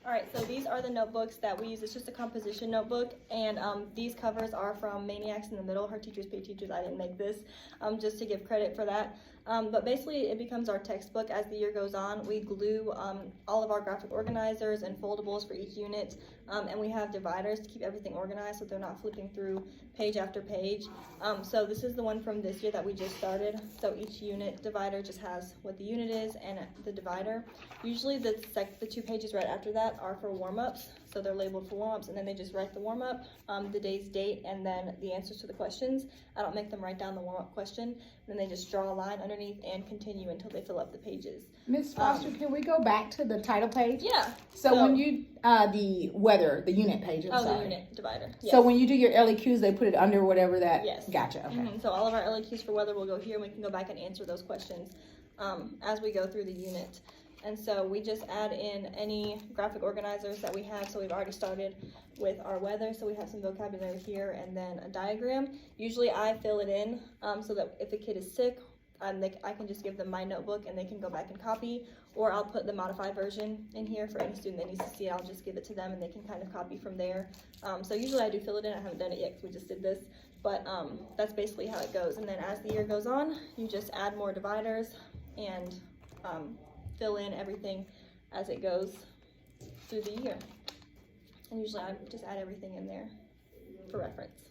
All right, so these are the notebooks that we use. It's just a composition notebook, and these covers are from Maniacs in the Middle. Her teachers pay teachers. I didn't make this, just to give credit for that. But basically, it becomes our textbook as the year goes on. We glue all of our graphic organizers and foldables for each unit, and we have dividers to keep everything organized so they're not flipping through page after page. So this is the one from this year that we just started. So each unit divider just has what the unit is and the divider. Usually the 2 pages right after that are for warm-ups, so they're labeled for warm-ups, and then they just write the warm-up, the day's date, and then the answers to the questions. I don't make them write down the warm-up question, then they just draw a line underneath and continue until they fill up the pages. Ms. Foster, can we go back to the title page? Yeah. So when you, the unit page, I'm sorry. The unit divider. Yes. So when you do your LEQs, they put it under whatever that? Yes. Gotcha, okay. So all of our LEQs for weather will go here, and we can go back and answer those questions as we go through the unit. And so we just add in any graphic organizers that we have. So we've already started with our weather. So we have some vocabulary here and then a diagram. Usually I fill it in so that if a kid is sick, I can just give them my notebook and they can go back and copy, or I'll put the modified version in here for any student that needs to see it. I'll just give it to them and they can kind of copy from there. So usually I do fill it in. I haven't done it yet because we just did this, but that's basically how it goes. And then as the year goes on, you just add more dividers and fill in everything as it goes through the year. And usually I just add everything in there for reference.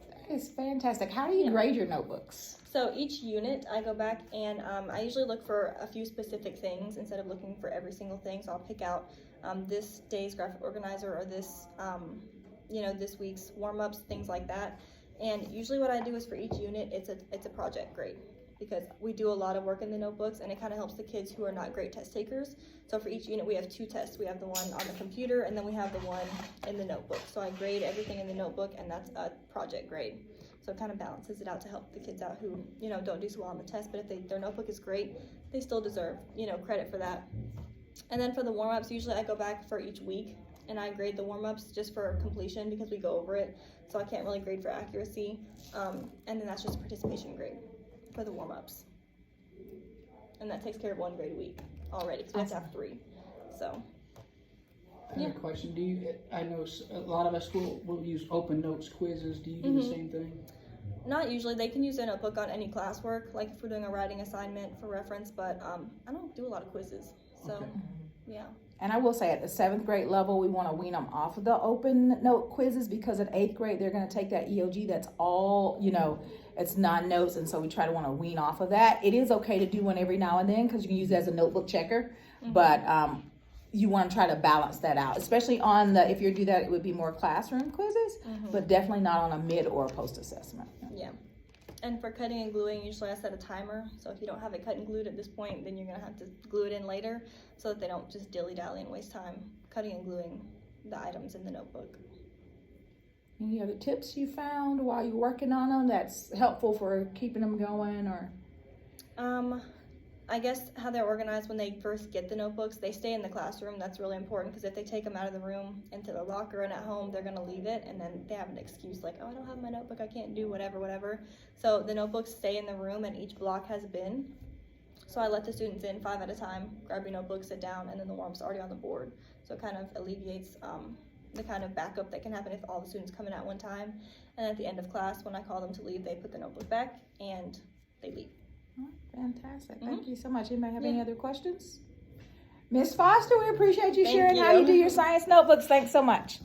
That is fantastic. How do you grade your notebooks? So each unit I go back and I usually look for a few specific things instead of looking for every single thing. So I'll pick out this day's graphic organizer or this this week's warm-ups, things like that. And usually what I do is for each unit it's a project grade, because we do a lot of work in the notebooks and it kind of helps the kids who are not great test takers. So for each unit we have 2 tests. We have the one on the computer and then we have the one in the notebook. So I grade everything in the notebook and that's a project grade. So it kind of balances it out to help the kids out who, don't do so well on the test, but if their notebook is great, they still deserve, credit for that. And then for the warm-ups, usually I go back for each week and I grade the warm-ups just for completion because we go over it. So I can't really grade for accuracy. And then that's just a participation grade for the warm-ups, and that takes care of 1 grade a week already because we have to have 3. So I have a question. I know a lot of us will use open notes quizzes. Do you do the same thing? Not usually. They can use a notebook on any classwork, like if we're doing a writing assignment for reference, but I don't do a lot of quizzes. So Okay. Yeah. And I will say at the 7th grade level, we want to wean them off of the open note quizzes, because in 8th grade, they're going to take that EOG that's all, it's non-notes. And so we try to want to wean off of that. It is okay to do one every now and then because you can use it as a notebook checker. But you want to try to balance that out, especially on if you do that, it would be more classroom quizzes, but definitely not on a mid or post assessment. Yeah. And for cutting and gluing, usually I set a timer. So if you don't have it cut and glued at this point, then you're going to have to glue it in later so that they don't just dilly-dally and waste time cutting and gluing the items in the notebook. Any other tips you found while you're working on them that's helpful for keeping them going? Or I guess how they're organized when they first get the notebooks, they stay in the classroom. That's really important because if they take them out of the room into the locker and at home, they're going to leave it and then they have an excuse like, oh, I don't have my notebook, I can't do whatever. So the notebooks stay in the room and each block has a bin. So I let the students in 5 at a time, grab your notebook, sit down, and then the warm-up's already on the board. So it kind of alleviates the kind of backup that can happen if all the students come in at one time. And at the end of class, when I call them to leave, they put the notebook back and they leave. Oh, fantastic. Thank you so much. Anybody have any other questions? Ms. Foster, we appreciate you sharing how you do your science notebooks. Thanks so much.